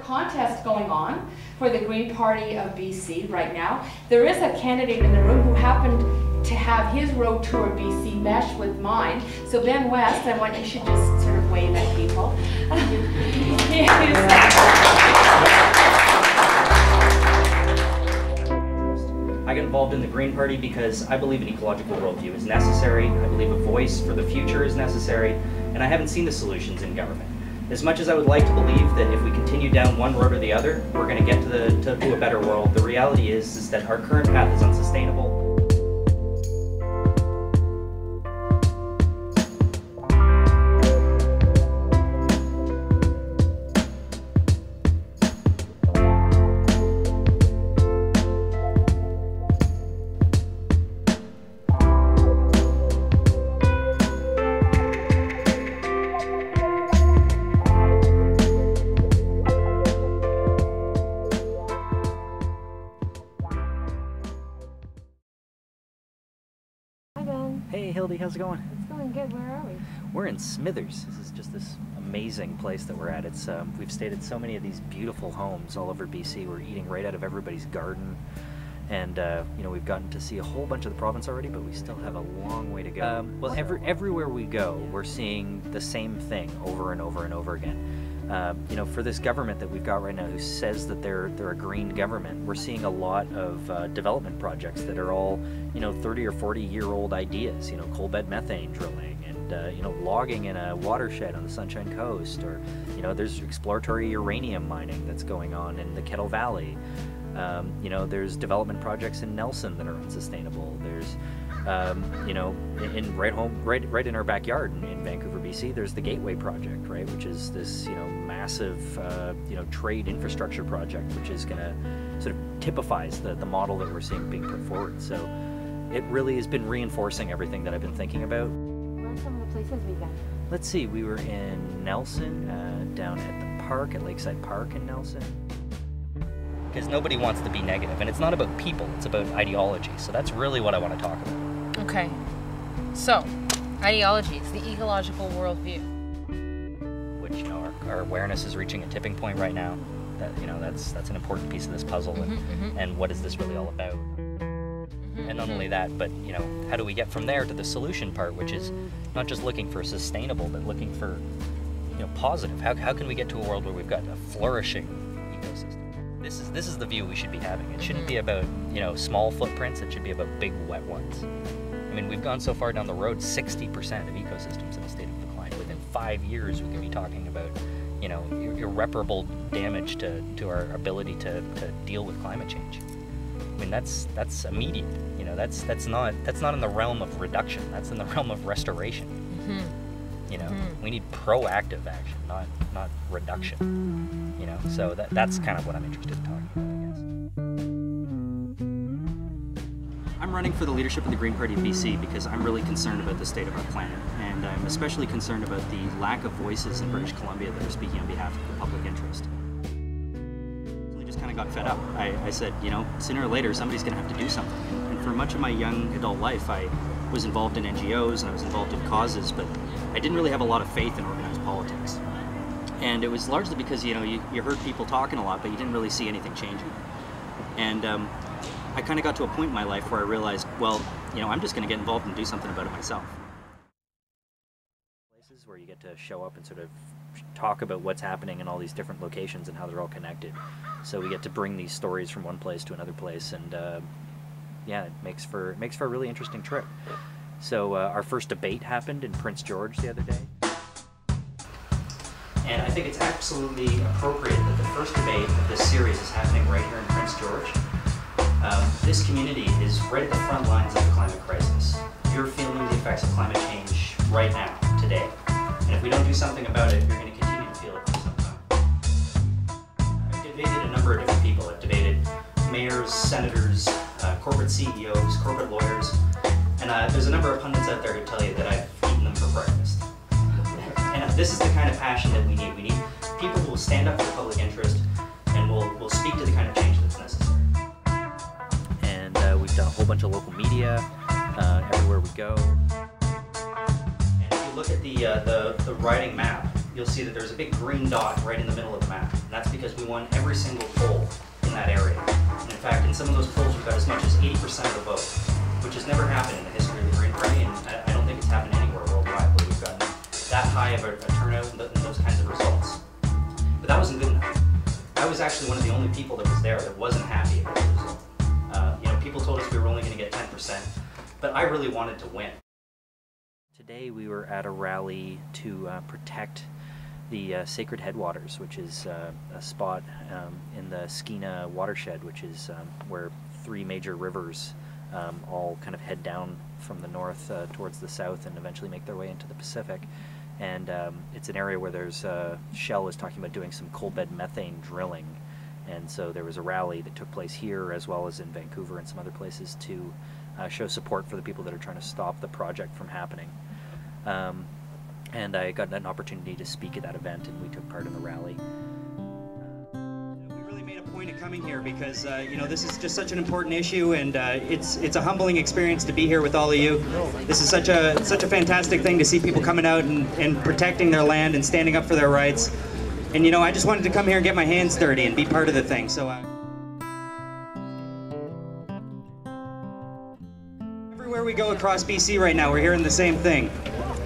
contest going on for the Green Party of BC right now. There is a candidate in the room who happened to have his road tour BC mesh with mine. So Ben West, I want you should just sort of wave at people. I got involved in the Green Party because I believe an ecological worldview is necessary. I believe a voice for the future is necessary, and I haven't seen the solutions in government. As much as I would like to believe that if we continue down one road or the other, we're going to get to a better world, the reality is that our current path is unsustainable. Hey Hilde, how's it going? It's going good. Where are we? We're in Smithers. This is just this amazing place that we're at. It's we've stayed at so many of these beautiful homes all over BC. We're eating right out of everybody's garden, and you know, we've gotten to see a whole bunch of the province already, but we still have a long way to go. Well, everywhere we go, we're seeing the same thing over and over and over again. You know, for this government that we've got right now, who says that they're a green government, we're seeing a lot of development projects that are all, you know, 30 or 40-year-old ideas. You know, coal bed methane drilling, and you know, logging in a watershed on the Sunshine Coast, or you know, there's exploratory uranium mining that's going on in the Kettle Valley. You know, there's development projects in Nelson that are unsustainable. There's you know, right in our backyard in Vancouver, BC, there's the Gateway project, right, which is this, you know, massive you know, trade infrastructure project, which is going to sort of typifies the model that we're seeing being put forward. So it really has been reinforcing everything that I've been thinking about. Where are some of the places we've been? Let's see, we were in Nelson, down at the park, at Lakeside Park in Nelson. Because nobody wants to be negative, and it's not about people, it's about ideology. So that's really what I want to talk about. Okay, so ideologies, the ecological worldview, which, you know, our awareness is reaching a tipping point right now. That, you know, that's an important piece of this puzzle, and what is this really all about? And not only that, but you know, how do we get from there to the solution part, which is not just looking for sustainable, but looking for, you know, positive. How can we get to a world where we've got a flourishing ecosystem? This is the view we should be having. It shouldn't be about, you know, small footprints. It should be about big, wet ones. I mean, we've gone so far down the road, 60% of ecosystems in a state of decline. Within 5 years, we could be talking about, you know, irreparable damage to our ability to deal with climate change. I mean, that's immediate. You know, that's not in the realm of reduction. That's in the realm of restoration. You know, we need proactive action, not reduction. You know, so that's kind of what I'm interested in talking about, I guess. I'm running for the leadership of the Green Party of BC because I'm really concerned about the state of our planet, and I'm especially concerned about the lack of voices in British Columbia that are speaking on behalf of the public interest. I just kind of got fed up. I said, you know, sooner or later somebody's going to have to do something. And for much of my young adult life, I was involved in NGOs and I was involved in causes, but I didn't really have a lot of faith in organized politics. And it was largely because, you know, you heard people talking a lot, but you didn't really see anything changing. And I kind of got to a point in my life where I realized, well, you know, I'm just going to get involved and do something about it myself. Places where you get to show up and sort of talk about what's happening in all these different locations and how they're all connected. So we get to bring these stories from one place to another place, and yeah, it makes for a really interesting trip. So our first debate happened in Prince George the other day. And I think it's absolutely appropriate that the first debate of this series is happening right here in Prince George. This community is right at the front lines of the climate crisis. You're feeling the effects of climate change right now, today. And if we don't do something about it, you're going to continue to feel it for some time. I've debated a number of different people. I've debated mayors, senators, corporate CEOs, corporate lawyers, and there's a number of pundits out there who tell you that I've eaten them for breakfast. And this is the kind of passion that we need. We need people who will stand up for the public interest and will speak to the kind of change that's necessary. And we've done a whole bunch of local media everywhere we go. And if you look at the riding map, you'll see that there's a big green dot right in the middle of the map. And that's because we won every single poll in that area. And in fact, in some of those polls, we've got as much as 80% of the vote, which has never happened in the history of the Green Party, and I don't think it's happened anywhere worldwide where we've gotten that high of a turnout and those kinds of results. But that wasn't good enough. I was actually one of the only people that was there that wasn't happy about the result. People told us we were only going to get 10%, but I really wanted to win. Today we were at a rally to protect the Sacred Headwaters, which is a spot in the Skeena watershed, which is where 3 major rivers all kind of head down from the north towards the south and eventually make their way into the Pacific. And it's an area where there's Shell is talking about doing some coal bed methane drilling. And so there was a rally that took place here as well as in Vancouver and some other places to show support for the people that are trying to stop the project from happening. And I got an opportunity to speak at that event, and we took part in the rally. We really made a point of coming here because this is just such an important issue, and it's a humbling experience to be here with all of you. This is such a fantastic thing to see people coming out and protecting their land and standing up for their rights. And I just wanted to come here and get my hands dirty and be part of the thing. So everywhere we go across BC right now, we're hearing the same thing.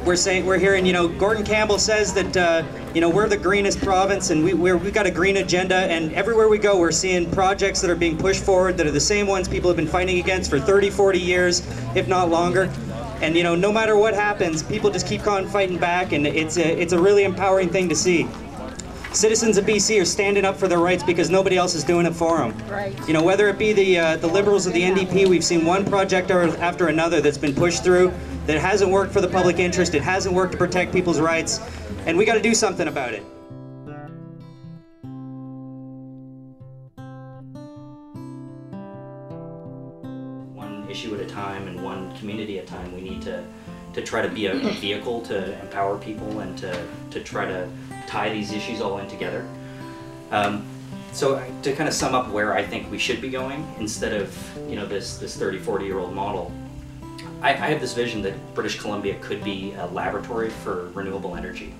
We're hearing, Gordon Campbell says that, we're the greenest province and we've got a green agenda, and everywhere we go we're seeing projects that are being pushed forward that are the same ones people have been fighting against for 30, 40 years, if not longer. And, no matter what happens, people just keep on fighting back, and it's a really empowering thing to see. Citizens of BC are standing up for their rights because nobody else is doing it for them. Right. Whether it be the Liberals or the NDP, we've seen one project after another that's been pushed through that hasn't worked for the public interest, it hasn't worked to protect people's rights, and we got to do something about it. One issue at a time and one community at a time, we need to try to be a vehicle to empower people and to try to tie these issues all in together. So to kind of sum up where I think we should be going, instead of this 30, 40-year-old model, I have this vision that British Columbia could be a laboratory for renewable energy.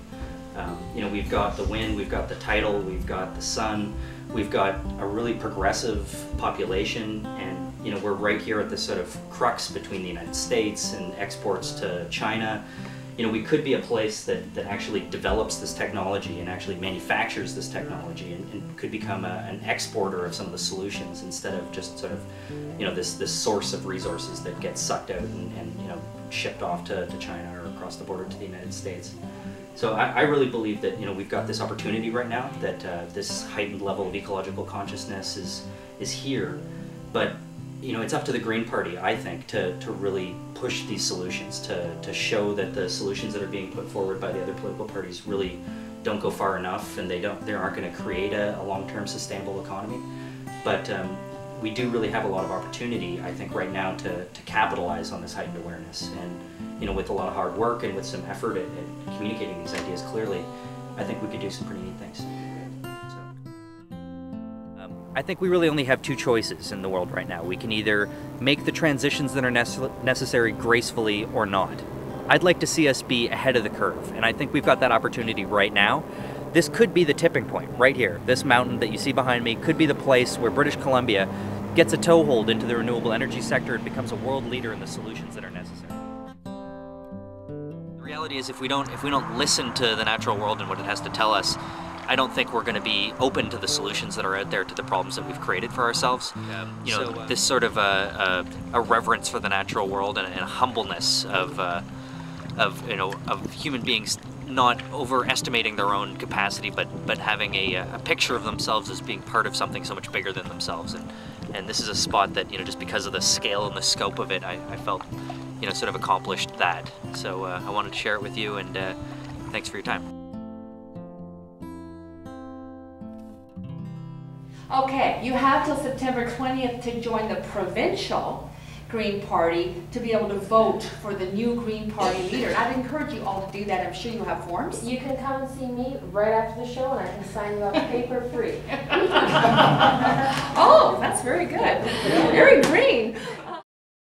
We've got the wind, we've got the tidal, we've got the sun, we've got a really progressive population, and we're right here at this sort of crux between the United States and exports to China. We could be a place that actually develops this technology and actually manufactures this technology and could become an exporter of some of the solutions instead of just sort of, this source of resources that gets sucked out and shipped off to China or across the border to the United States. So I really believe that, we've got this opportunity right now, that this heightened level of ecological consciousness is here. But it's up to the Green Party, I think, to really push these solutions, to show that the solutions that are being put forward by the other political parties really don't go far enough, and they aren't going to create a long-term sustainable economy. But we do really have a lot of opportunity, I think, right now to capitalize on this heightened awareness. And with a lot of hard work and with some effort at communicating these ideas clearly, I think we could do some pretty neat things. I think we really only have 2 choices in the world right now. We can either make the transitions that are necessary gracefully or not. I'd like to see us be ahead of the curve, and I think we've got that opportunity right now. This could be the tipping point right here. This mountain that you see behind me could be the place where British Columbia gets a toehold into the renewable energy sector and becomes a world leader in the solutions that are necessary. The reality is, if we don't listen to the natural world and what it has to tell us, I don't think we're going to be open to the solutions that are out there to the problems that we've created for ourselves. This sort of a reverence for the natural world and a humbleness of human beings not overestimating their own capacity, but having a picture of themselves as being part of something so much bigger than themselves. And this is a spot that, just because of the scale and the scope of it, I felt, sort of accomplished that. So I wanted to share it with you, and thanks for your time. Okay, you have till September 20th to join the provincial Green Party to be able to vote for the new Green Party leader. And I'd encourage you all to do that. I'm sure you have forms. You can come and see me right after the show, and I can sign you up paper free. Oh, that's very good. Very green.